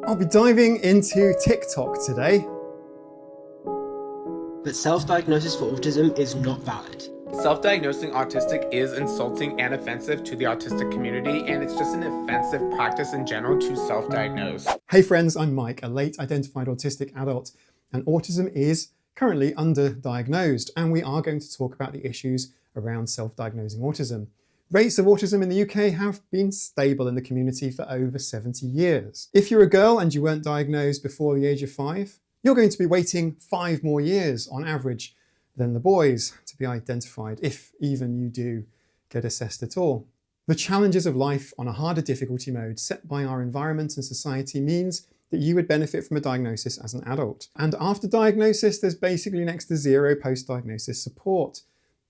I'll be diving into TikTok today. But self-diagnosis for autism is not valid. Self-diagnosing autistic is insulting and offensive to the autistic community, and it's just an offensive practice in general to self-diagnose. Hey friends, I'm Mike, a late identified autistic adult, and autism is currently underdiagnosed, and we are going to talk about the issues around self-diagnosing autism. Rates of autism in the UK have been stable in the community for over 70 years. If you're a girl and you weren't diagnosed before the age of 5, you're going to be waiting 5 more years on average than the boys to be identified, if even you do get assessed at all. The challenges of life on a harder difficulty mode set by our environment and society means that you would benefit from a diagnosis as an adult. And after diagnosis, there's basically next to zero post-diagnosis support.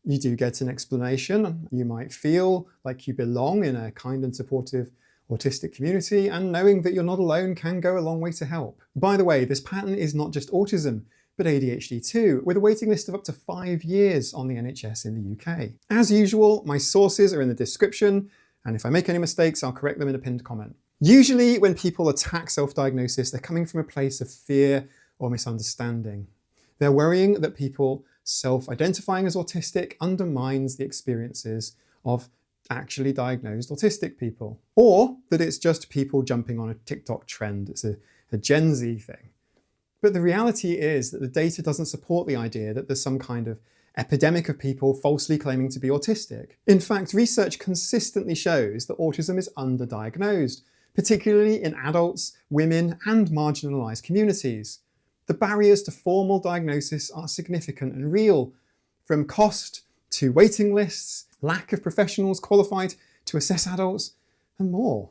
You do get an explanation. You might feel like you belong in a kind and supportive autistic community, and knowing that you're not alone can go a long way to help. By the way, this pattern is not just autism, but ADHD too, with a waiting list of up to 5 years on the NHS in the UK. As usual, my sources are in the description, and if I make any mistakes, I'll correct them in a pinned comment. Usually when people attack self-diagnosis, they're coming from a place of fear or misunderstanding. They're worrying that people self-identifying as autistic undermines the experiences of actually diagnosed autistic people, or that it's just people jumping on a TikTok trend. It's a Gen Z thing. But the reality is that the data doesn't support the idea that there's some kind of epidemic of people falsely claiming to be autistic. In fact, research consistently shows that autism is underdiagnosed, particularly in adults, women, and marginalised communities. The barriers to formal diagnosis are significant and real, from cost to waiting lists, lack of professionals qualified to assess adults, and more.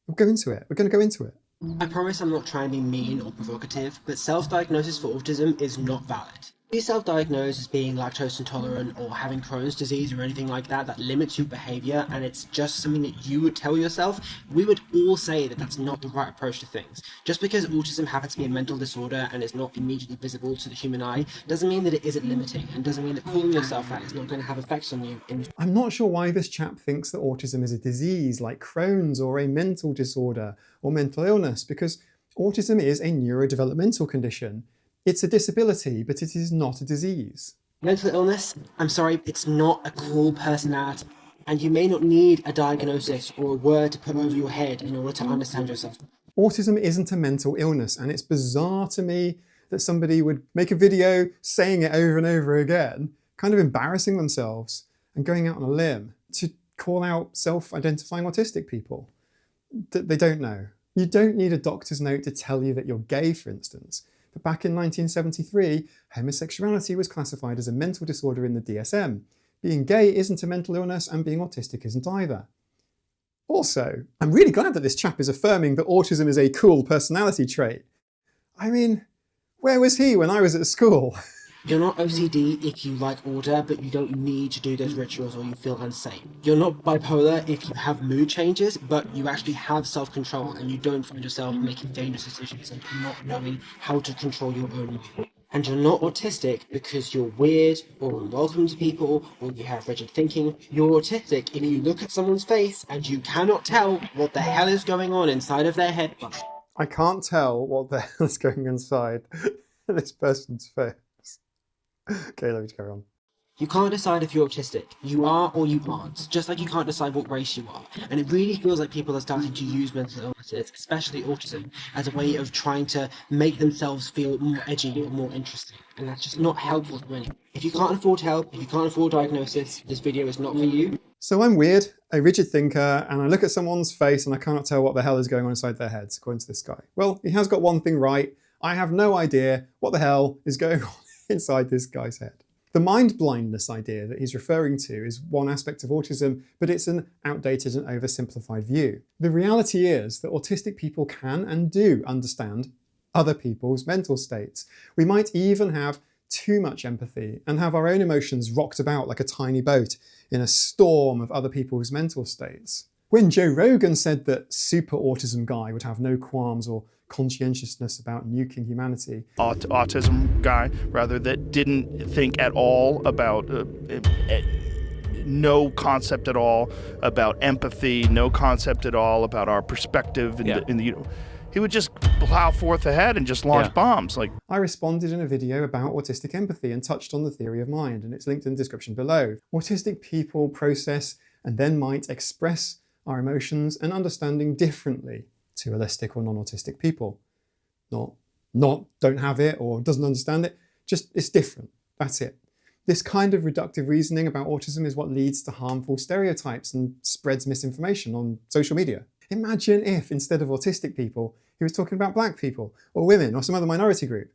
We'll go into it. We're going to go into it. I promise I'm not trying to be mean or provocative, but self-diagnosis for autism is not valid. If you self-diagnose as being lactose intolerant or having Crohn's disease or anything like that limits your behaviour, and it's just something that you would tell yourself, we would all say that that's not the right approach to things. Just because autism happens to be a mental disorder and is not immediately visible to the human eye doesn't mean that it isn't limiting, and doesn't mean that calling yourself that is not going to have effects on you. I'm not sure why this chap thinks that autism is a disease like Crohn's or a mental disorder or mental illness, because autism is a neurodevelopmental condition. It's a disability, but it is not a disease. Mental illness, I'm sorry, it's not a cool personality. And you may not need a diagnosis or a word to put over your head in order to understand yourself. Autism isn't a mental illness, and it's bizarre to me that somebody would make a video saying it over and over again, kind of embarrassing themselves and going out on a limb to call out self-identifying autistic people that they don't know. You don't need a doctor's note to tell you that you're gay, for instance. But back in 1973, homosexuality was classified as a mental disorder in the DSM. Being gay isn't a mental illness, and being autistic isn't either. Also, I'm really glad that this chap is affirming that autism is a cool personality trait. I mean, where was he when I was at school? You're not OCD if you like order, but you don't need to do those rituals or you feel unsafe. You're not bipolar if you have mood changes, but you actually have self-control and you don't find yourself making dangerous decisions and not knowing how to control your own mood. And you're not autistic because you're weird or unwelcome to people or you have rigid thinking. You're autistic if you look at someone's face and you cannot tell what the hell is going on inside of their head. I can't tell what the hell is going inside this person's face. Okay, let me carry on. You can't decide if you're autistic. You are or you aren't, just like you can't decide what race you are. And it really feels like people are starting to use mental illnesses, especially autism, as a way of trying to make themselves feel more edgy or more interesting. And that's just not helpful to anyone. If you can't afford help, if you can't afford diagnosis, this video is not for you. So I'm weird, a rigid thinker, and I look at someone's face and I cannot tell what the hell is going on inside their heads, according to this guy. Well, he has got one thing right. I have no idea what the hell is going on inside this guy's head. The mind blindness idea that he's referring to is one aspect of autism, but it's an outdated and oversimplified view. The reality is that autistic people can and do understand other people's mental states. We might even have too much empathy and have our own emotions rocked about like a tiny boat in a storm of other people's mental states. When Joe Rogan said that super autism guy would have no qualms or conscientiousness about nuking humanity. Autism guy, rather, that didn't think at all about, no concept at all about empathy, no concept at all about our perspective in the he would just plow forth ahead and just launch bombs. Like, I responded in a video about autistic empathy and touched on the theory of mind, and it's linked in the description below. Autistic people process and then might express our emotions and understanding differently to holistic or non-autistic people. Not don't have it or doesn't understand it, just it's different. That's it. This kind of reductive reasoning about autism is what leads to harmful stereotypes and spreads misinformation on social media. Imagine if, instead of autistic people, he was talking about black people or women or some other minority group.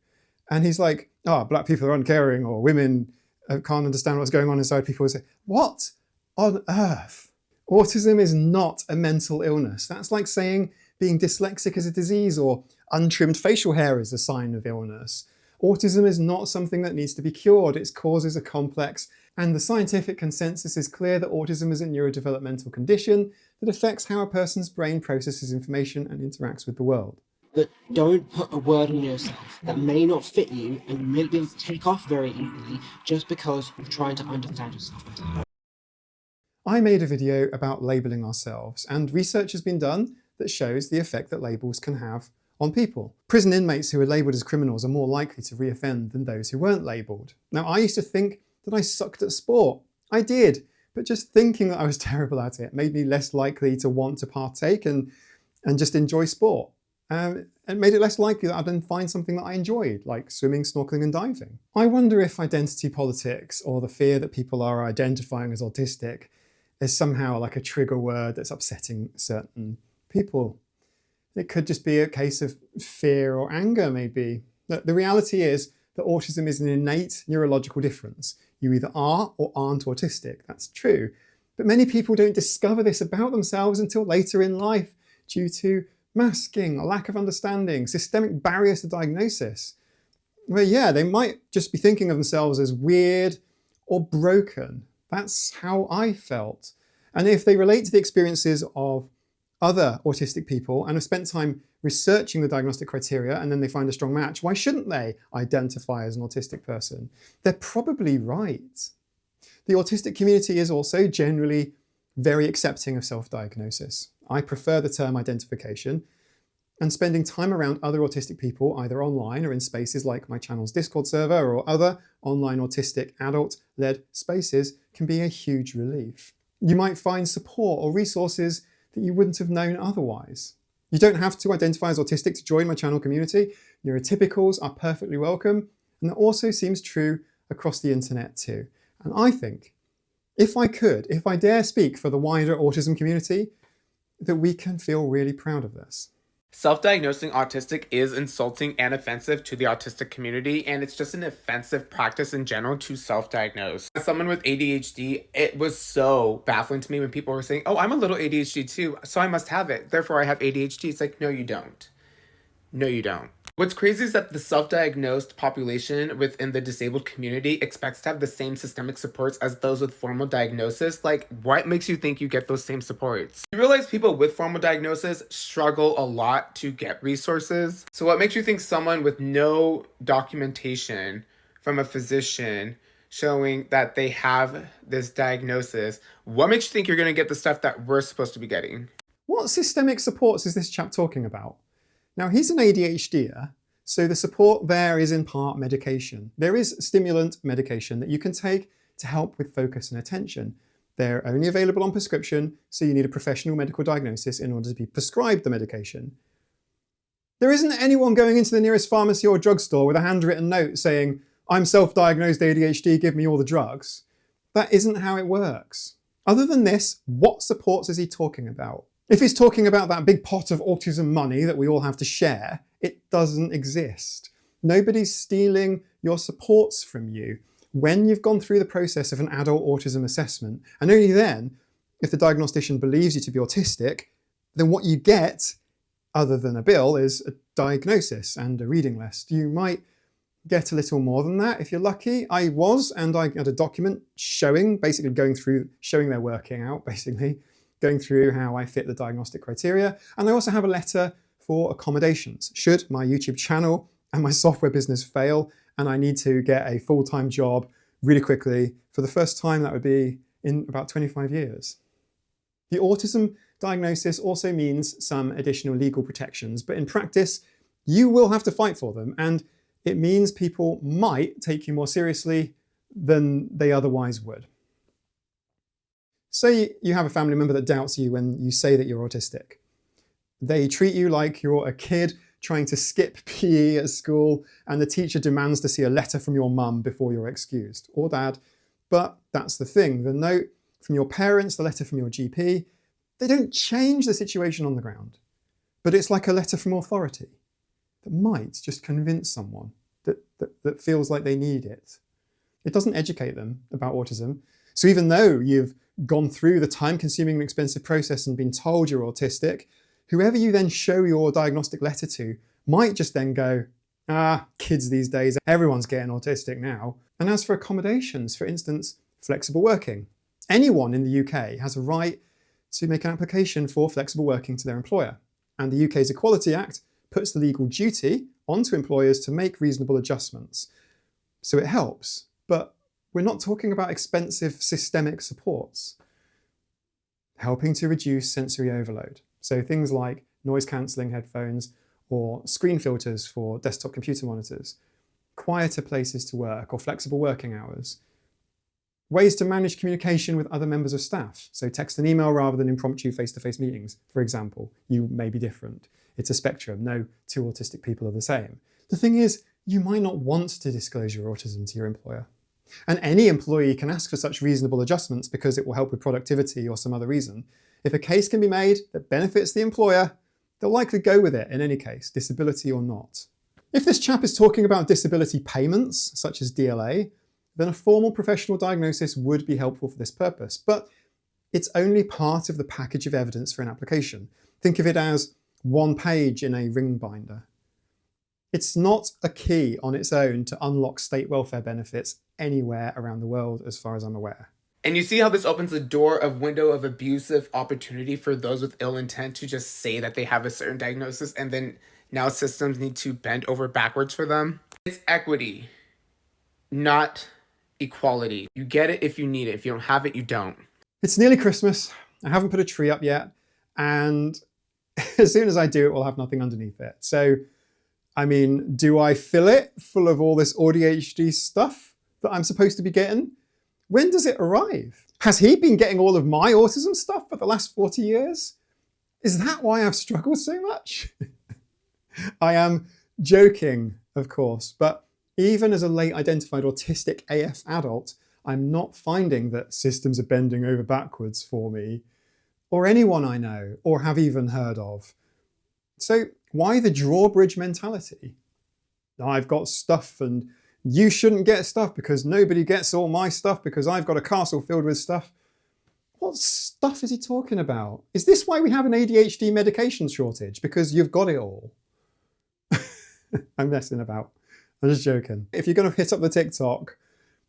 And he's like, oh, black people are uncaring or women can't understand what's going on inside people. Say, what on earth? Autism is not a mental illness. That's like saying being dyslexic is a disease or untrimmed facial hair is a sign of illness. Autism is not something that needs to be cured. Its causes are complex, and the scientific consensus is clear that autism is a neurodevelopmental condition that affects how a person's brain processes information and interacts with the world. But don't put a word on yourself that may not fit you and you may be able to take off very easily just because you're trying to understand yourself better. I made a video about labelling ourselves, and research has been done that shows the effect that labels can have on people. Prison inmates who are labelled as criminals are more likely to reoffend than those who weren't labelled. Now, I used to think that I sucked at sport. I did, but just thinking that I was terrible at it made me less likely to want to partake and just enjoy sport. It made it less likely that I'd then find something that I enjoyed, like swimming, snorkeling and diving. I wonder if identity politics or the fear that people are identifying as autistic is somehow like a trigger word that's upsetting certain people. It could just be a case of fear or anger, maybe. The reality is that autism is an innate neurological difference. You either are or aren't autistic, that's true. But many people don't discover this about themselves until later in life due to masking, a lack of understanding, systemic barriers to diagnosis. Well, yeah, they might just be thinking of themselves as weird or broken. That's how I felt. And if they relate to the experiences of other autistic people and have spent time researching the diagnostic criteria and then they find a strong match, why shouldn't they identify as an autistic person? They're probably right. The autistic community is also generally very accepting of self-diagnosis. I prefer the term identification, and spending time around other autistic people, either online or in spaces like my channel's Discord server or other online autistic adult-led spaces, can be a huge relief. You might find support or resources that you wouldn't have known otherwise. You don't have to identify as autistic to join my channel community. Neurotypicals are perfectly welcome, and that also seems true across the internet too. And I think, if I dare speak for the wider autism community, that we can feel really proud of this. Self-diagnosing autistic is insulting and offensive to the autistic community, and it's just an offensive practice in general to self-diagnose. As someone with ADHD, it was so baffling to me when people were saying, oh, I'm a little ADHD too, so I must have it, therefore I have ADHD. It's like, no, you don't. No, you don't. What's crazy is that the self-diagnosed population within the disabled community expects to have the same systemic supports as those with formal diagnosis. Like, what makes you think you get those same supports? You realize people with formal diagnosis struggle a lot to get resources. So what makes you think someone with no documentation from a physician showing that they have this diagnosis, what makes you think you're going to get the stuff that we're supposed to be getting? What systemic supports is this chap talking about? Now, he's an ADHDer, so the support there is in part medication. There is stimulant medication that you can take to help with focus and attention. They're only available on prescription, so you need a professional medical diagnosis in order to be prescribed the medication. There isn't anyone going into the nearest pharmacy or drugstore with a handwritten note saying, I'm self-diagnosed ADHD, give me all the drugs. That isn't how it works. Other than this, what supports is he talking about? If he's talking about that big pot of autism money that we all have to share, it doesn't exist. Nobody's stealing your supports from you when you've gone through the process of an adult autism assessment. And only then, if the diagnostician believes you to be autistic, then what you get, other than a bill, is a diagnosis and a reading list. You might get a little more than that if you're lucky. I had a document showing their working out, basically, going through how I fit the diagnostic criteria. And I also have a letter for accommodations. Should my YouTube channel and my software business fail and I need to get a full-time job really quickly, for the first time that would be in about 25 years. The autism Self-diagnosis also means some additional legal protections, but in practice, you will have to fight for them, and it means people might take you more seriously than they otherwise would. Say you have a family member that doubts you when you say that you're autistic. They treat you like you're a kid trying to skip PE at school, and the teacher demands to see a letter from your mum before you're excused, or dad. But that's the thing, the note from your parents, the letter from your GP, they don't change the situation on the ground. But it's like a letter from authority that might just convince someone that feels like they need it. It doesn't educate them about autism. So even though you've gone through the time-consuming and expensive process and been told you're autistic, whoever you then show your diagnostic letter to might just then go, kids these days, everyone's getting autistic now. And as for accommodations, for instance, flexible working, anyone in the UK has a right to make an application for flexible working to their employer. And the UK's Equality Act puts the legal duty onto employers to make reasonable adjustments. So it helps, but we're not talking about expensive systemic supports. Helping to reduce sensory overload. So things like noise cancelling headphones or screen filters for desktop computer monitors, quieter places to work or flexible working hours. Ways to manage communication with other members of staff. So text and email rather than impromptu face-to-face meetings, for example. You may be different. It's a spectrum. No two autistic people are the same. The thing is, you might not want to disclose your autism to your employer. And any employee can ask for such reasonable adjustments because it will help with productivity or some other reason. If a case can be made that benefits the employer, they'll likely go with it in any case, disability or not. If this chap is talking about disability payments, such as DLA, then a formal professional diagnosis would be helpful for this purpose, but it's only part of the package of evidence for an application. Think of it as one page in a ring binder. It's not a key on its own to unlock state welfare benefits anywhere around the world, as far as I'm aware. And you see how this opens the door of window of abusive opportunity for those with ill intent to just say that they have a certain diagnosis, and then now systems need to bend over backwards for them. It's equity, not equality. You get it if you need it. If you don't have it, you don't. It's nearly Christmas. I haven't put a tree up yet. And as soon as I do, it will have nothing underneath it. So, I mean, do I fill it full of all this ADHD stuff that I'm supposed to be getting? When does it arrive? Has he been getting all of my autism stuff for the last 40 years? Is that why I've struggled so much? I am joking, of course, but even as a late identified autistic AF adult, I'm not finding that systems are bending over backwards for me, or anyone I know, or have even heard of. So why the drawbridge mentality? I've got stuff and you shouldn't get stuff because nobody gets all my stuff because I've got a castle filled with stuff. What stuff is he talking about? Is this why we have an ADHD medication shortage? Because you've got it all. I'm messing about. I'm just joking. If you're going to hit up the TikTok,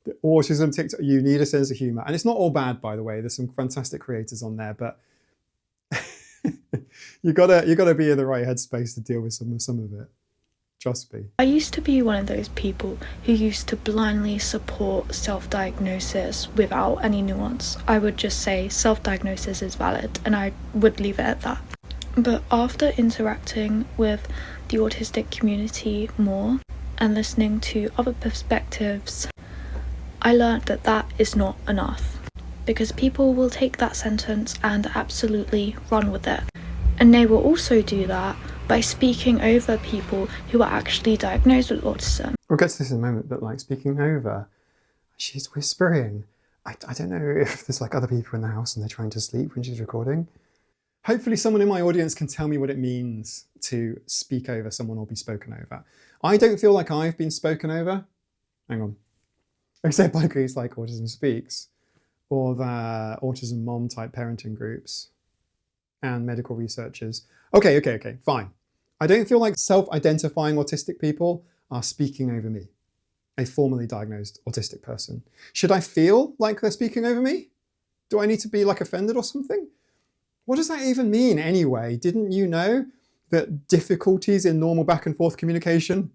the autism TikTok, you need a sense of humor. And it's not all bad, by the way. There's some fantastic creators on there, but you gotta be in the right headspace to deal with some of it. Trust me. I used to be one of those people who used to blindly support self-diagnosis without any nuance. I would just say self-diagnosis is valid and I would leave it at that. But after interacting with the autistic community more and listening to other perspectives, I learned that that is not enough. Because people will take that sentence and absolutely run with it. And they will also do that by speaking over people who are actually diagnosed with autism. We'll get to this in a moment, but like speaking over, she's whispering. I don't know if there's like other people in the house and they're trying to sleep when she's recording. Hopefully someone in my audience can tell me what it means to speak over someone or be spoken over. I don't feel like I've been spoken over. Hang on. Except by groups like Autism Speaks or the Autism Mom type parenting groups and medical researchers. Okay, fine. I don't feel like self-identifying autistic people are speaking over me, a formally diagnosed autistic person. Should I feel like they're speaking over me? Do I need to be like offended or something? What does that even mean anyway? Didn't you know that difficulties in normal back and forth communication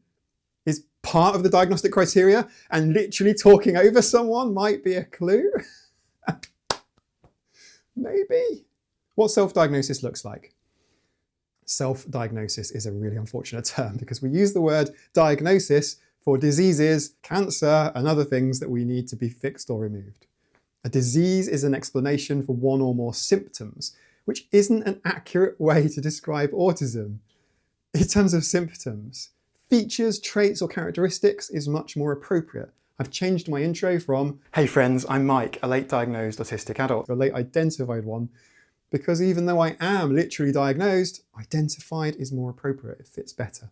is part of the diagnostic criteria and literally talking over someone might be a clue? Maybe. what self-diagnosis looks like. Self-diagnosis is a really unfortunate term because we use the word diagnosis for diseases, cancer, and other things that we need to be fixed or removed. A disease is an explanation for one or more symptoms, which isn't an accurate way to describe autism. In terms of symptoms, features, traits, or characteristics is much more appropriate. I've changed my intro from, "Hey friends, I'm Mike, a late diagnosed autistic adult," to a late identified one, because even though I am literally diagnosed, identified is more appropriate, it fits better.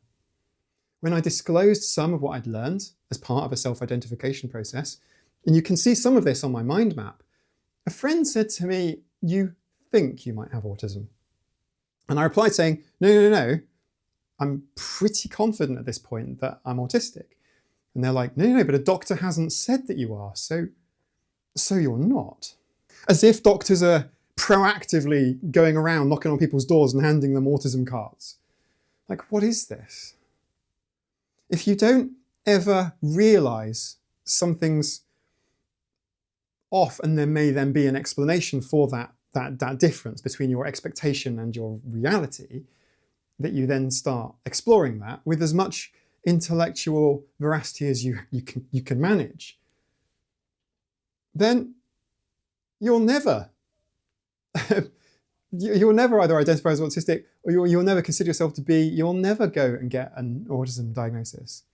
When I disclosed some of what I'd learned as part of a self-identification process, and you can see some of this on my mind map, a friend said to me, "You think you might have autism?" And I replied saying, no, I'm pretty confident at this point that I'm autistic. And they're like, no, but a doctor hasn't said that you are, so you're not. As if doctors are proactively going around knocking on people's doors and handing them autism cards. Like, what is this? If you don't ever realise something's off and there may then be an explanation for that difference between your expectation and your reality, that you then start exploring that with as much intellectual veracity as you can manage, then you'll never either identify as autistic or you'll never consider yourself to be, you'll never go and get an autism diagnosis.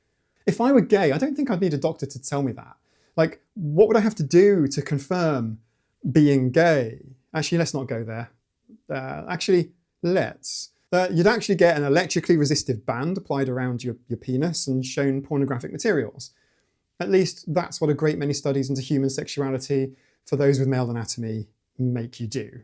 If I were gay, I don't think I'd need a doctor to tell me that. Like, what would I have to do to confirm being gay? Actually, let's not go there. Let's. You'd actually get an electrically resistive band applied around your penis and shown pornographic materials. At least that's what a great many studies into human sexuality for those with male anatomy make you do.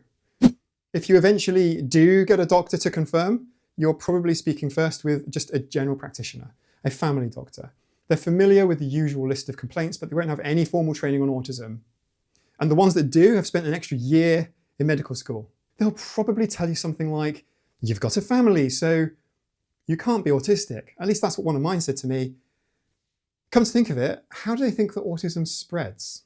If you eventually do get a doctor to confirm, you're probably speaking first with just a general practitioner, a family doctor. They're familiar with the usual list of complaints, but they won't have any formal training on autism. And the ones that do have spent an extra year in medical school. They'll probably tell you something like, "You've got a family, so you can't be autistic." At least that's what one of mine said to me. Come to think of it, how do they think that autism spreads?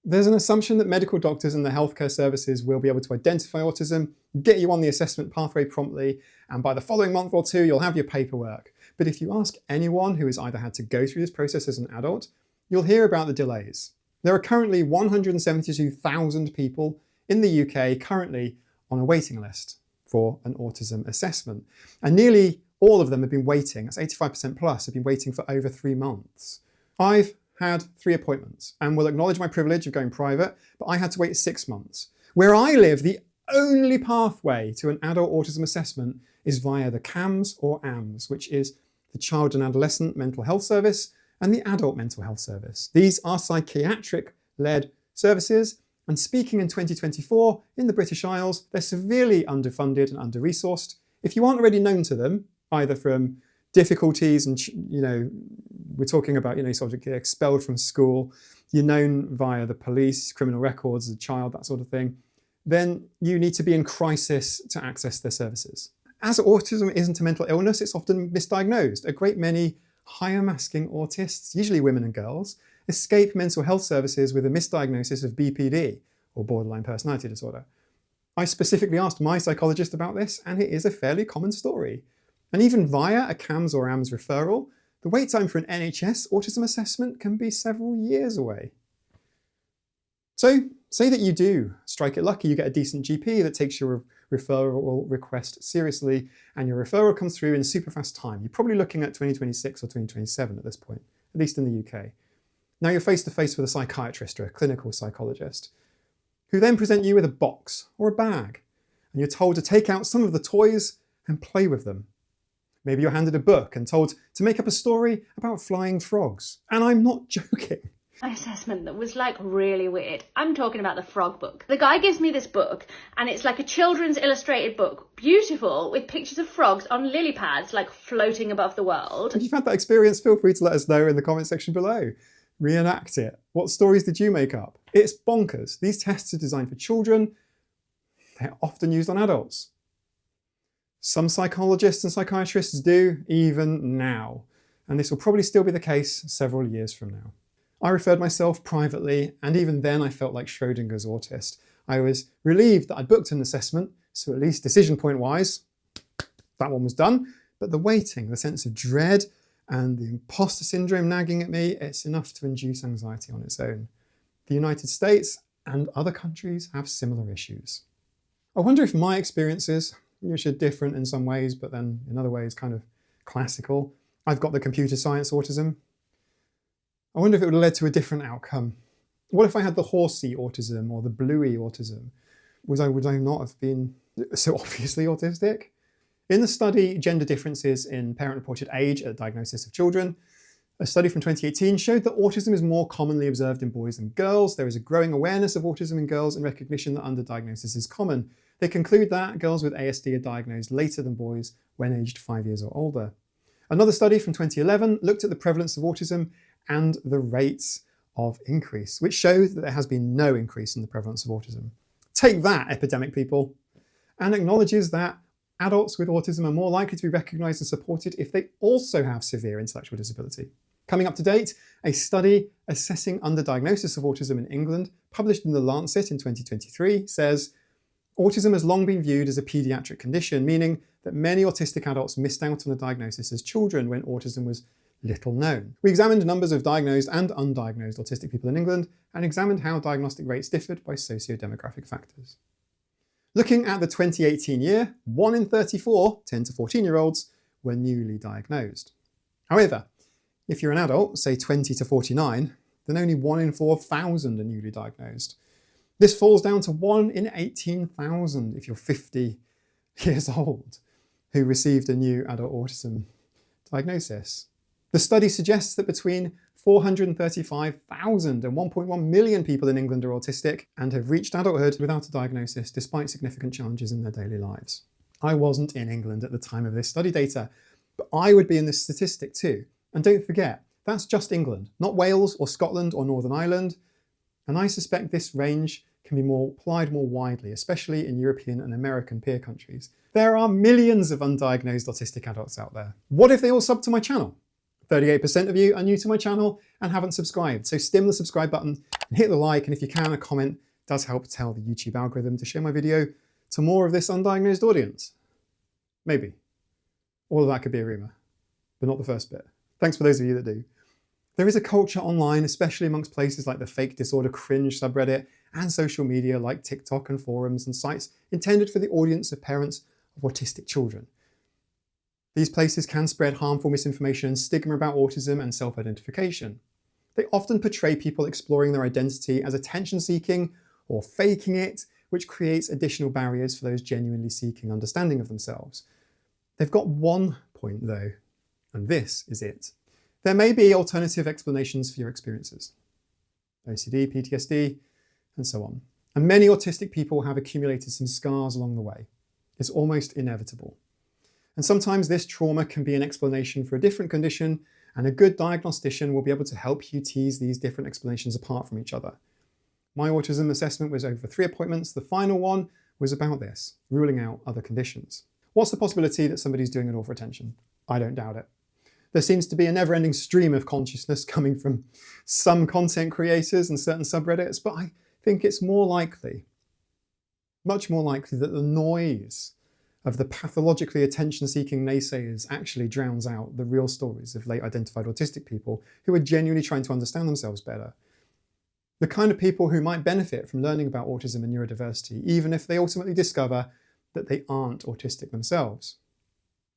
There's an assumption that medical doctors and the healthcare services will be able to identify autism, get you on the assessment pathway promptly, and by the following month or two, you'll have your paperwork. But if you ask anyone who has either had to go through this process as an adult, you'll hear about the delays. There are currently 172,000 people in the UK currently on a waiting list for an autism assessment. And nearly all of them have been waiting, that's 85% plus, have been waiting for over 3 months. I've had 3 appointments and will acknowledge my privilege of going private, but I had to wait 6 months. Where I live, the only pathway to an adult autism assessment is via the CAMS or AMS, which is the Child and Adolescent Mental Health Service and the Adult Mental Health Service. These are psychiatric-led services, and speaking in 2024, in the British Isles, they're severely underfunded and under-resourced. If you aren't already known to them, either from difficulties and, we're talking about, sort of get expelled from school, you're known via the police, criminal records as a child, that sort of thing, then you need to be in crisis to access their services. As autism isn't a mental illness, it's often misdiagnosed. A great many higher masking autists, usually women and girls, escape mental health services with a misdiagnosis of BPD, or borderline personality disorder. I specifically asked my psychologist about this, and it is a fairly common story. And even via a CAMS or AMS referral, the wait time for an NHS autism assessment can be several years away. So, say that you do strike it lucky, you get a decent GP that takes your referral request seriously, and your referral comes through in super fast time. You're probably looking at 2026 or 2027 at this point, at least in the UK. Now you're face to face with a psychiatrist or a clinical psychologist, who then present you with a box or a bag, and you're told to take out some of the toys and play with them. Maybe you're handed a book and told to make up a story about flying frogs. And I'm not joking. My assessment that was like really weird. I'm talking about the frog book. The guy gives me this book and it's like a children's illustrated book, beautiful, with pictures of frogs on lily pads like floating above the world. If you've had that experience, feel free to let us know in the comment section below. Reenact it. What stories did you make up? It's bonkers. These tests are designed for children. They're often used on adults. Some psychologists and psychiatrists do, even now. And this will probably still be the case several years from now. I referred myself privately, and even then I felt like Schrodinger's autist. I was relieved that I'd booked an assessment, so at least decision point wise, that one was done. But the waiting, the sense of dread, and the imposter syndrome nagging at me, it's enough to induce anxiety on its own. The United States and other countries have similar issues. I wonder if my experiences, which are different in some ways, but then in other ways kind of classical. I've got the computer science autism. I wonder if it would have led to a different outcome. What if I had the horsey autism or the bluey autism? Would I not have been so obviously autistic? In the study, Gender Differences in Parent-Reported Age at Diagnosis of Children, a study from 2018 showed that autism is more commonly observed in boys than girls. There is a growing awareness of autism in girls and recognition that underdiagnosis is common. They conclude that girls with ASD are diagnosed later than boys when aged 5 years or older. Another study from 2011 looked at the prevalence of autism and the rates of increase, which showed that there has been no increase in the prevalence of autism. Take that, epidemic people, and acknowledges that adults with autism are more likely to be recognised and supported if they also have severe intellectual disability. Coming up to date, a study assessing underdiagnosis of autism in England, published in The Lancet in 2023, says autism has long been viewed as a paediatric condition, meaning that many autistic adults missed out on a diagnosis as children when autism was little known. We examined numbers of diagnosed and undiagnosed autistic people in England and examined how diagnostic rates differed by socio-demographic factors. Looking at the 2018 year, 1 in 34 10 to 14-year-olds were newly diagnosed. However, if you're an adult, say 20 to 49, then only 1 in 4,000 are newly diagnosed. This falls down to 1 in 18,000 if you're 50 years old who received a new adult autism diagnosis. The study suggests that between 435,000 and 1.1 million people in England are autistic and have reached adulthood without a diagnosis despite significant challenges in their daily lives. I wasn't in England at the time of this study data, but I would be in this statistic too. And don't forget, that's just England, not Wales or Scotland or Northern Ireland. And I suspect this range can be applied more widely, especially in European and American peer countries. There are millions of undiagnosed autistic adults out there. What if they all sub to my channel? 38% of you are new to my channel and haven't subscribed. So stim the subscribe button and hit the like, and if you can, a comment does help tell the YouTube algorithm to show my video to more of this undiagnosed audience. Maybe. All of that could be a rumour, but not the first bit. Thanks for those of you that do. There is a culture online, especially amongst places like the fake disorder cringe subreddit and social media like TikTok and forums and sites intended for the audience of parents of autistic children. These places can spread harmful misinformation and stigma about autism and self-identification. They often portray people exploring their identity as attention-seeking or faking it, which creates additional barriers for those genuinely seeking understanding of themselves. They've got one point though, and this is it. There may be alternative explanations for your experiences. OCD, PTSD, and so on. And many autistic people have accumulated some scars along the way. It's almost inevitable. And sometimes this trauma can be an explanation for a different condition, and a good diagnostician will be able to help you tease these different explanations apart from each other. My autism assessment was over 3 appointments. The final one was about this, ruling out other conditions. What's the possibility that somebody's doing it all for attention? I don't doubt it. There seems to be a never-ending stream of consciousness coming from some content creators and certain subreddits, but I think it's more likely, much more likely, that the noise of the pathologically attention-seeking naysayers actually drowns out the real stories of late identified autistic people who are genuinely trying to understand themselves better. The kind of people who might benefit from learning about autism and neurodiversity, even if they ultimately discover that they aren't autistic themselves.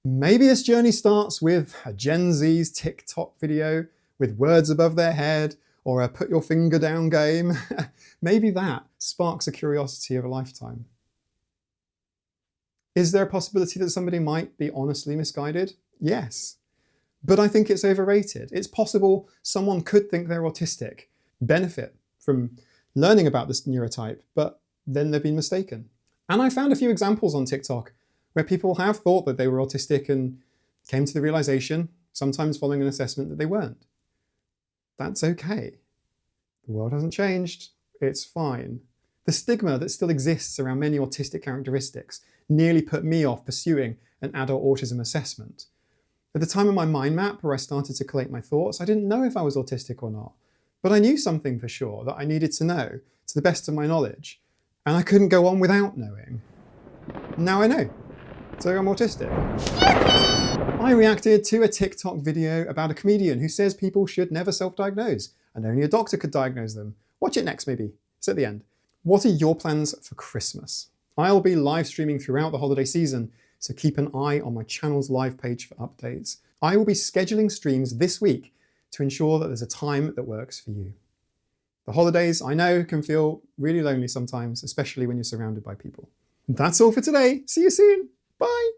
Maybe this journey starts with a Gen Z's TikTok video with words above their head or a put your finger down game. Maybe that sparks a curiosity of a lifetime. Is there a possibility that somebody might be honestly misguided? Yes, but I think it's overrated. It's possible someone could think they're autistic, benefit from learning about this neurotype, but then they've been mistaken. And I found a few examples on TikTok where people have thought that they were autistic and came to the realization, sometimes following an assessment, that they weren't. That's okay. The world hasn't changed. It's fine. The stigma that still exists around many autistic characteristics nearly put me off pursuing an adult autism assessment. At the time of my mind map, where I started to collate my thoughts, I didn't know if I was autistic or not, but I knew something for sure that I needed to know, to the best of my knowledge. and I couldn't go on without knowing. Now I know. So I'm autistic. I reacted to a TikTok video about a comedian who says people should never self-diagnose and only a doctor could diagnose them. Watch it next, maybe. It's at the end. What are your plans for Christmas? I'll be live streaming throughout the holiday season, so keep an eye on my channel's live page for updates. I will be scheduling streams this week to ensure that there's a time that works for you. The holidays, I know, can feel really lonely sometimes, especially when you're surrounded by people. That's all for today. See you soon. Bye.